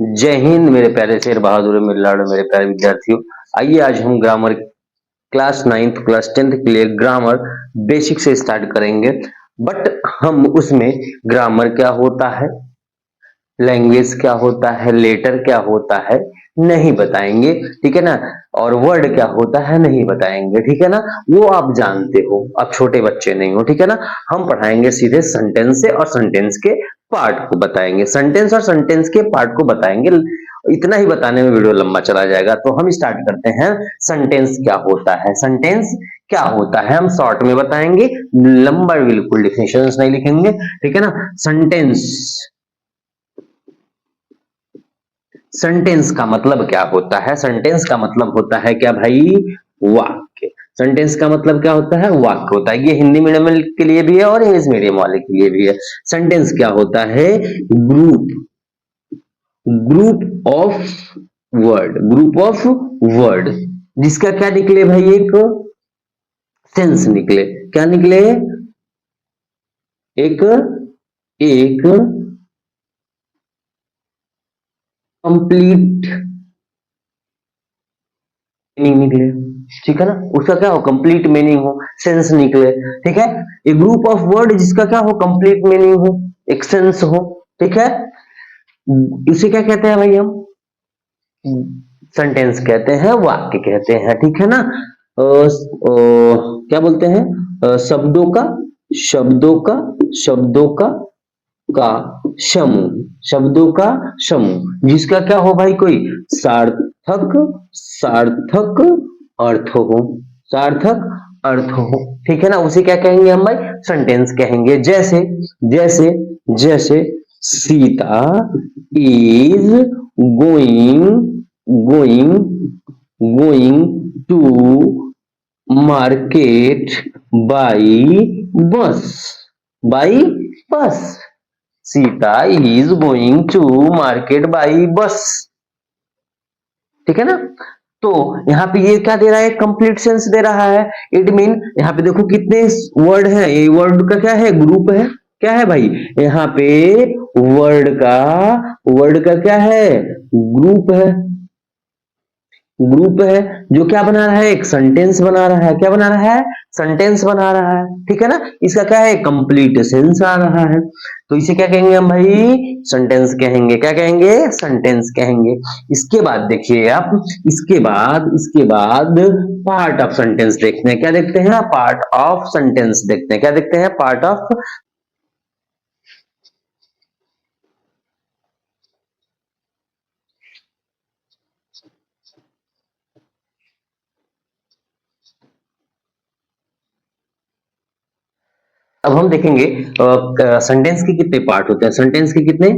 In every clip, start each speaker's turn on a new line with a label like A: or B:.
A: जय हिंद मेरे प्यारे शेर बहादुर, मेरे लाडो, मेरे प्यारे विद्यार्थियों। आइए आज हम grammar class 9th class 10th के लिए ग्रामर बेसिक से स्टार्ट करेंगे। बट हम उसमें ग्रामर क्या होता है, लैंग्वेज क्या होता है, लेटर क्या होता है नहीं बताएंगे, ठीक है ना। और वर्ड क्या होता है नहीं बताएंगे, ठीक है ना। वो आप जानते हो, आप छोटे बच्चे नहीं हो, ठीक है ना। हम पढ़ाएंगे सीधे सेंटेंस से और सेंटेंस के पार्ट को बताएंगे, सेंटेंस और सेंटेंस के पार्ट को बताएंगे। इतना ही बताने में वीडियो लंबा चला जाएगा, तो हम स्टार्ट करते हैं। सेंटेंस क्या होता है, सेंटेंस क्या होता है हम शॉर्ट में बताएंगे, लंबा बिल्कुल डिफिनेशन नहीं लिखेंगे, ठीक है ना। सेंटेंस, सेंटेंस का मतलब क्या होता है, सेंटेंस का मतलब होता है क्या भाई, वाक्य। सेंटेंस का मतलब क्या होता है, वाक्य होता है। ये हिंदी मीडियम के लिए भी है और इंग्लिश मीडियम वाले के लिए भी है। सेंटेंस क्या होता है, group, group of word, group of word जिसका क्या निकले भाई, एक सेंस निकले। क्या निकले, एक एक कंप्लीट मीनिंग निकले, ठीक है ना। उसका क्या हो, कंप्लीट मीनिंग हो, सेंस निकले, ठीक है। ए ग्रुप ऑफ वर्ड जिसका क्या हो, कंप्लीट मीनिंग हो, एक सेंस हो, ठीक है। इसे क्या कहते हैं भाई हम, सेंटेंस कहते हैं, वाक्य कहते हैं, ठीक है ना। क्या बोलते हैं, शब्दों का, शब्दों का, शब्दों का समूह, शब्दों का समूह जिसका क्या हो भाई, कोई सार्थक, सार्थक अर्थ हो, सार्थक अर्थ हो, ठीक है ना। उसे क्या कहेंगे हम भाई, सेंटेंस कहेंगे। जैसे जैसे जैसे Sita is going, going, going to market by bus, by bus. Sita is going to market by bus, ठीक है ना। तो यहाँ पे ये क्या दे रहा है, कंप्लीट सेंस दे रहा है। इट मीन यहाँ पे देखो कितने वर्ड है, ये वर्ड का क्या है, ग्रुप है। क्या है भाई, यहाँ पे वर्ड का क्या है, ग्रुप है, ग्रुप है जो क्या बना रहा है, एक सेंटेंस बना रहा है। क्या बना रहा है, सेंटेंस बना रहा है, ठीक है ना। इसका क्या है, कंप्लीट सेंस आ रहा है। तो इसे क्या कहेंगे हम भाई, सेंटेंस कहेंगे। क्या कहेंगे, सेंटेंस कहेंगे। इसके बाद देखिए आप, इसके बाद पार्ट ऑफ सेंटेंस देखते हैं। क्या देखते हैं, पार्ट ऑफ सेंटेंस देखते हैं। क्या देखते हैं, पार्ट ऑफ। अब हम देखेंगे सेंटेंस के कितने पार्ट होते हैं, सेंटेंस के कितने,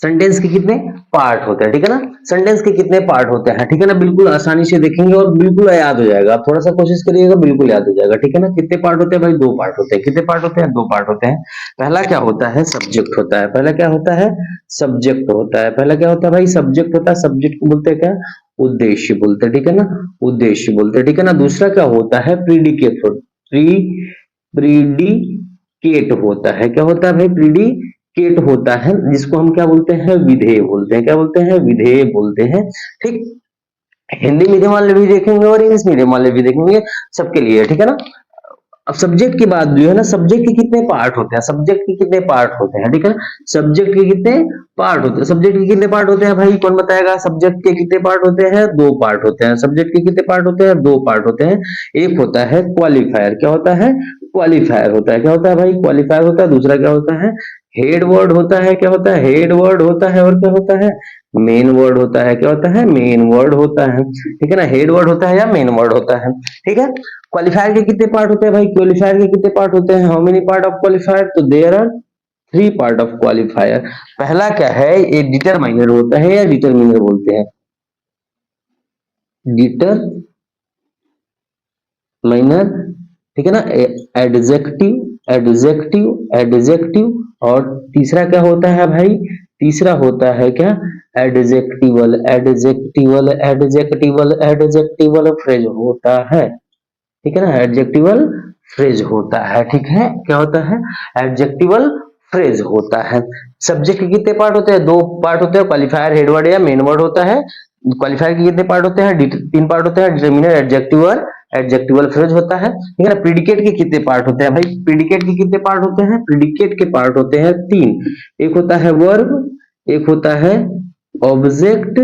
A: सेंटेंस के कितने पार्ट होते हैं, ठीक है ना। सेंटेंस के कितने पार्ट होते हैं, ठीक है ना। बिल्कुल आसानी से देखेंगे और बिल्कुल याद हो जाएगा। आप थोड़ा सा कोशिश करिएगा, बिल्कुल याद हो जाएगा, ठीक है ना। कितने पार्ट होते हैं भाई, दो पार्ट होते हैं। कितने पार्ट होते हैं, दो पार्ट होते हैं। पहला क्या होता है, सब्जेक्ट होता है। पहला क्या होता है, सब्जेक्ट होता है। पहला क्या होता है भाई, सब्जेक्ट होता है। सब्जेक्ट को बोलते हैं क्या, उद्देश्य बोलते हैं, ठीक है ना, उद्देश्य बोलते हैं, ठीक है ना। दूसरा क्या होता है, प्रीडिकेट, प्रीडिकेट होता है। क्या होता है भाई, प्रीडिकेट होता है, जिसको हम क्या बोलते हैं, विधेय बोलते हैं। क्या बोलते हैं, विधेय बोलते हैं, ठीक। हिंदी मीडियम वाले भी देखेंगे और इंग्लिश मीडियम वाले भी देखेंगे, सबके लिए, ठीक है ना। अब सब्जेक्ट की बात जो है ना, सब्जेक्ट के कितने पार्ट होते हैं, सब्जेक्ट के कितने पार्ट होते हैं, ठीक है ना। सब्जेक्ट के कितने पार्ट होते हैं, सब्जेक्ट के कितने पार्ट होते हैं भाई, कौन बताएगा। सब्जेक्ट के कितने पार्ट होते हैं, दो पार्ट होते हैं। सब्जेक्ट के कितने पार्ट होते हैं, दो पार्ट होते हैं। एक होता है क्वालिफायर। क्या होता है, क्वालिफायर होता है। क्या होता है भाई, क्वालिफायर होता है। दूसरा क्या होता है, हेड वर्ड होता है। क्या होता है, हेड वर्ड होता है। और क्या होता है, मेन वर्ड होता है। क्या होता है, मेन वर्ड होता है, ठीक है ना। हेड वर्ड होता है या मेन वर्ड होता है, ठीक है। क्वालिफायर के कितने पार्ट होते हैं भाई, क्वालिफायर के कितने पार्ट होते हैं, how many part of qualifier, तो there are three part of qualifier. पहला क्या है, ये डिटरमाइनर होता है या डिटरमिनर बोलते हैं, डिटरमाइनर, ठीक है ना। Adjective, adjective, adjective. और तीसरा क्या होता है भाई, तीसरा होता है क्या, adjectival, adjectival, adjectival, adjectival phrase होता है, ठीक है ना। एडजेक्टिवल फ्रेज होता है, ठीक है। क्या होता है, एडजेक्टिवल फ्रेज होता है। सब्जेक्ट के कितने पार्ट होते हैं? दो पार्ट होते हैं, क्वालिफायर, हेड वर्ड या मेन वर्ड होता है। क्वालिफायर के कितने पार्ट होते हैं? तीन पार्ट होते हैं, डिटरमिनर, एडजेक्टिव और एडजेक्टिवल फ्रेज होता है, ठीक है ना। प्रीडिकेट के कितने पार्ट होते हैं भाई? प्रीडिकेट के कितने पार्ट होते हैं? प्रीडिकेट के पार्ट होते हैं तीन। एक होता है वर्ब, एक होता है ऑब्जेक्ट,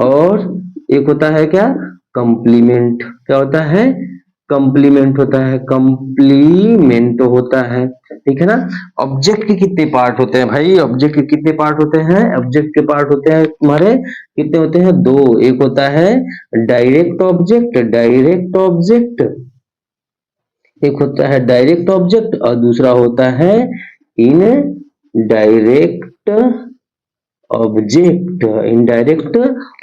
A: और एक होता है क्या? कंप्लीमेंट। क्या होता है? कंप्लीमेंट होता है, कंप्लीमेंट होता है, ठीक है ना। ऑब्जेक्ट के कितने पार्ट होते हैं भाई? ऑब्जेक्ट के कितने पार्ट होते हैं? ऑब्जेक्ट के पार्ट होते हैं तुम्हारे कितने होते हैं? दो। एक होता है डायरेक्ट ऑब्जेक्ट, डायरेक्ट ऑब्जेक्ट, एक होता है डायरेक्ट ऑब्जेक्ट और दूसरा होता है in direct object. Indirect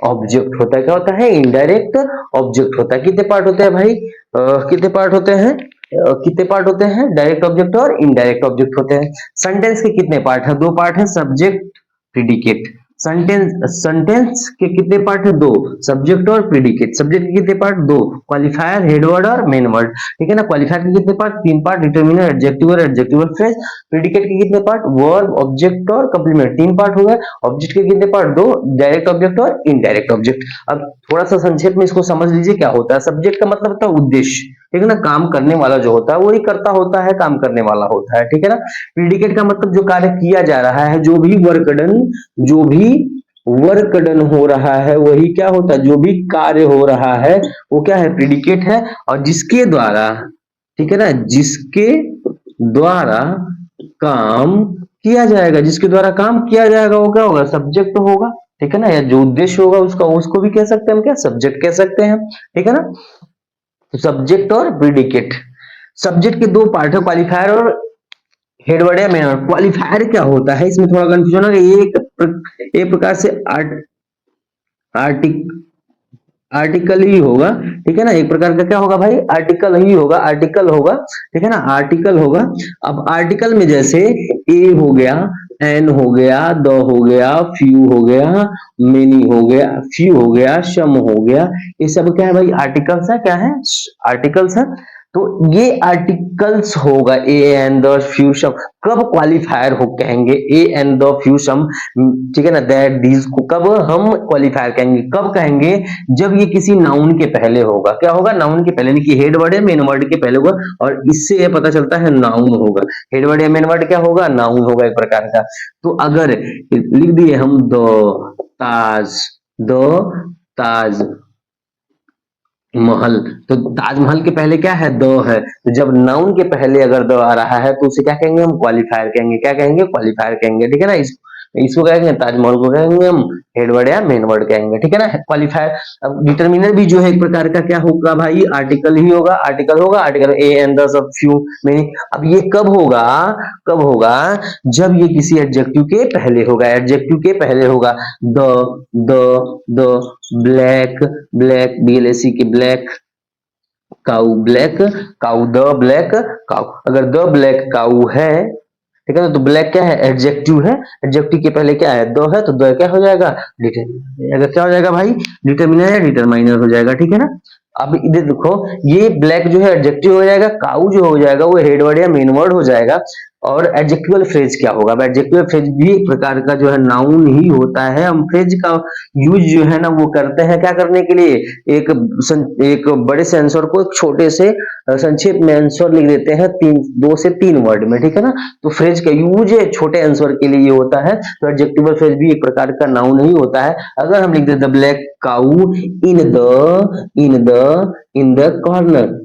A: object होता है, क्या होता है? इनडायरेक्ट ऑब्जेक्ट होता है। कितने पार्ट होते हैं भाई? कितने पार्ट होते हैं? कितने पार्ट होते हैं? डायरेक्ट ऑब्जेक्ट और इनडायरेक्ट ऑब्जेक्ट होते हैं। सेंटेंस के कितने पार्ट है? दो पार्ट है, सब्जेक्ट प्रीडिकेट। सेंटेंस, सेंटेंस के कितने पार्ट है? दो, सब्जेक्ट और प्रीडिकेट। सब्जेक्ट के कितने पार्ट? दो, क्वालिफायर, हेड वर्ड और मेन वर्ड, ठीक है ना। क्वालिफायर के कितने पार्ट? तीन पार्ट, डिटरमिनर, एडजेक्टिव और एडजेक्टिवल फ्रेज। प्रीडिकेट के कितने पार्ट? वर्ब, ऑब्जेक्ट और कंप्लीमेंट, तीन पार्ट हो गए। ऑब्जेक्ट के कितने पार्ट? दो, डायरेक्ट ऑब्जेक्ट और इनडायरेक्ट ऑब्जेक्ट। अब थोड़ा सा संक्षेप में इसको समझ लीजिए क्या होता है। सब्जेक्ट का मतलब होता है उद्देश्य, ठीक है ना। काम करने वाला जो होता है वही करता होता है, काम करने वाला होता है, ठीक है ना। प्रीडिकेट का मतलब जो कार्य किया जा रहा है, जो भी वर्क डन, जो भी वर्क डन हो रहा है वही क्या होता है? जो भी कार्य हो रहा है वो क्या है? प्रीडिकेट है। और जिसके द्वारा, ठीक है ना, जिसके द्वारा काम किया जाएगा, जिसके द्वारा काम किया जाएगा वो क्या होगा? सब्जेक्ट होगा, ठीक है ना। या जो उद्देश्य होगा उसका, उसको भी कह सकते हैं हम क्या? सब्जेक्ट कह सकते हैं, ठीक है ना। तो सब्जेक्ट और प्रीडिकेट। सब्जेक्ट के दो पार्ट है, क्वालिफायर और हेड वर्ड या मेन वर्ड। क्वालिफायर क्या होता है? इसमें थोड़ा कंफ्यूजन है। एक प्रकार से आर्टिक आर्टिकल ही होगा, ठीक है ना। एक प्रकार का क्या होगा भाई? आर्टिकल ही होगा, आर्टिकल होगा, ठीक है ना, आर्टिकल होगा। अब आर्टिकल में जैसे ए हो गया, एन हो गया, द हो गया, फ्यू हो गया, मेनी हो गया, फ्यू हो गया, सम हो गया, ये सब क्या है भाई? आर्टिकल्स है। क्या है? आर्टिकल्स है। तो ये आर्टिकल्स होगा, ए एंड द फ्यू सम। कब क्वालिफायर हो कहेंगे? ए एंड द फ्यू सम, ठीक है ना, दैट दीज को कब हम क्वालिफायर कहेंगे? कब कहेंगे? जब ये किसी नाउन के पहले होगा। क्या होगा? नाउन के पहले, यानी कि हेड वर्ड या मेन वर्ड के पहले होगा। और इससे ये पता चलता है नाउन होगा। हेड वर्ड या मेन वर्ड क्या होगा? नाउन होगा एक प्रकार का। तो अगर लिख दिए हम the Taj, the Taj Mahal, तो ताजमहल के पहले क्या है? द है। तो जब नाउन के पहले अगर द आ रहा है तो उसे क्या कहेंगे? हम क्वालिफायर कहेंगे। क्या कहेंगे? क्वालिफायर कहेंगे, ठीक है ना। इसको कहेंगे, ताजमहल को कहेंगे हम हेड वर्ड या मेन वर्ड कहेंगे, ठीक है ना, क्वालिफायर। अब डिटरमिनर भी जो है एक प्रकार का क्या होगा भाई? आर्टिकल ही होगा, आर्टिकल होगा, article A and the sub few many. अब ये कब होगा? कब होगा? जब ये किसी एडजेक्टिव के पहले होगा, एडजेक्टिव के पहले होगा। The the the black, black BLAC के black, cow black, cow the black cow. अगर द ब्लैक काउ है, ठीक है ना, तो ब्लैक क्या है? एडजेक्टिव है। एडजेक्टिव के पहले क्या है? द है, तो द क्या हो जाएगा? डिटरमिनर। अगर क्या हो जाएगा भाई? डिटरमिनर या डिटरमाइनर हो जाएगा, ठीक है ना। अब इधर देखो, ये ब्लैक जो है एडजेक्टिव हो जाएगा, काउ जो हो जाएगा वो हेड वर्ड या मेन वर्ड हो जाएगा। और एडजेक्टिवल फ्रेज क्या होगा? एडजेक्टिवल फ्रेज भी एक प्रकार का जो है नाउन ही होता है। हम फ्रेज का यूज जो है ना वो करते हैं क्या करने के लिए? एक बड़े से आंसर को एक छोटे से संक्षेप में आंसर लिख देते हैं, दो से तीन वर्ड में, ठीक है ना। तो फ्रेज का यूज छोटे आंसर के लिए होता है। तो एडजेक्टिवल फ्रेज भी एक प्रकार का नाउन ही होता है। अगर हम लिख देते the black cow in the corner,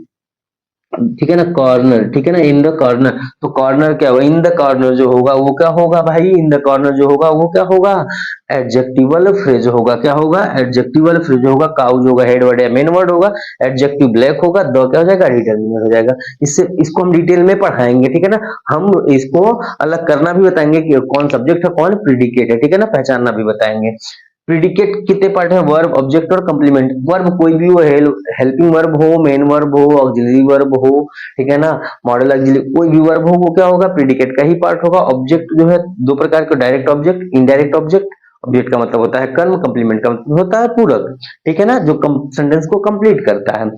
A: ठीक है ना, कॉर्नर, ठीक है ना, इन द कॉर्नर। तो कॉर्नर क्या होगा? इन द कॉर्नर जो होगा वो क्या होगा भाई? इन द कॉर्नर जो होगा वो क्या होगा? एडजेक्टिवल फ्रेज होगा। क्या होगा? एडजेक्टिवल फ्रेज होगा। काउ जो होगा हेड वर्ड या मेन वर्ड होगा। एडजेक्टिव ब्लैक होगा। द क्या हो जाएगा? डिटरमिनर हो जाएगा। इससे इसको हम डिटेल में पढ़ाएंगे, ठीक है ना। हम इसको अलग करना भी बताएंगे कि कौन सब्जेक्ट है कौन प्रीडिकेट है, ठीक है ना, पहचानना भी बताएंगे। प्रीडिकेट कितने पार्ट है? वर्ब, ऑब्जेक्ट और कंप्लीमेंट। वर्ब कोई भी हो, हेल्पिंग वर्ब हो, मेन वर्ब हो, ऑक्सिलरी वर्ब हो, ठीक है ना, मॉडल ऑक्सिलरी, कोई भी वर्ब हो वो क्या होगा? प्रीडिकेट का ही पार्ट होगा। ऑब्जेक्ट जो है दो प्रकार के, direct object, indirect object. Object का मतलब होता है कर्म, कंप्लीमेंट का मतलब होता है पूरक, ठीक है ना, जो सेंटेंस को कंप्लीट करता है।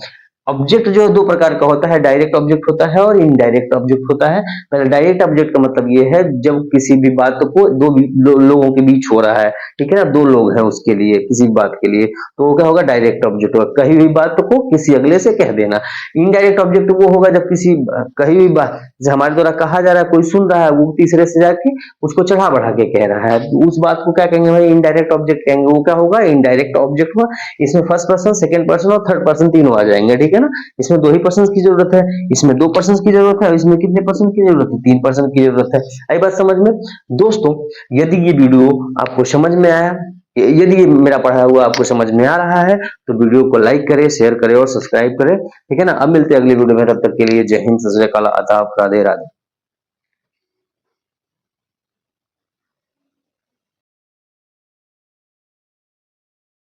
A: ऑब्जेक्ट जो दो प्रकार का होता है, डायरेक्ट ऑब्जेक्ट होता है और इनडायरेक्ट ऑब्जेक्ट होता है। पहले डायरेक्ट ऑब्जेक्ट का मतलब ये है जब किसी भी बात को दो लोगों के बीच हो रहा है, ठीक है ना, दो लोग हैं उसके लिए, किसी बात के लिए, तो वो क्या होगा, डायरेक्ट ऑब्जेक्ट होगा, कही हुई बात को किसी अगले से कह देना। इनडायरेक्ट ऑब्जेक्ट वो होगा जब किसी कही हुई बात जैसे हमारे द्वारा कहा जा रहा है, कोई सुन रहा है, वो तीसरे से जाके उसको चढ़ा बढ़ा के कह रहा है, तो उस बात को क्या कहेंगे भाई, इनडायरेक्ट ऑब्जेक्ट कहेंगे। वो क्या होगा, इनडायरेक्ट ऑब्जेक्ट हुआ। इसमें फर्स्ट पर्सन, सेकंड पर्सन और थर्ड पर्सन तीनों आ जाएंगे, ठीक है ना। इसमें दो ही पर्सन की जरूरत है, इसमें दो पर्सन की जरूरत है, इसमें कितने पर्सन की जरूरत है, तीन पर्सन की जरूरत है। आई बात समझ में दोस्तों? यदि ये वीडियो आपको समझ में आया, यदि ये मेरा पढ़ाया हुआ आपको समझ में आ रहा है, तो वीडियो को लाइक करें, शेयर करें और सब्सक्राइब करें, ठीक है ना। अब मिलते हैं अगली वीडियो में, तब तक के लिए जय हिंद, सत श्री अकाल, आदाब, राधे राधे।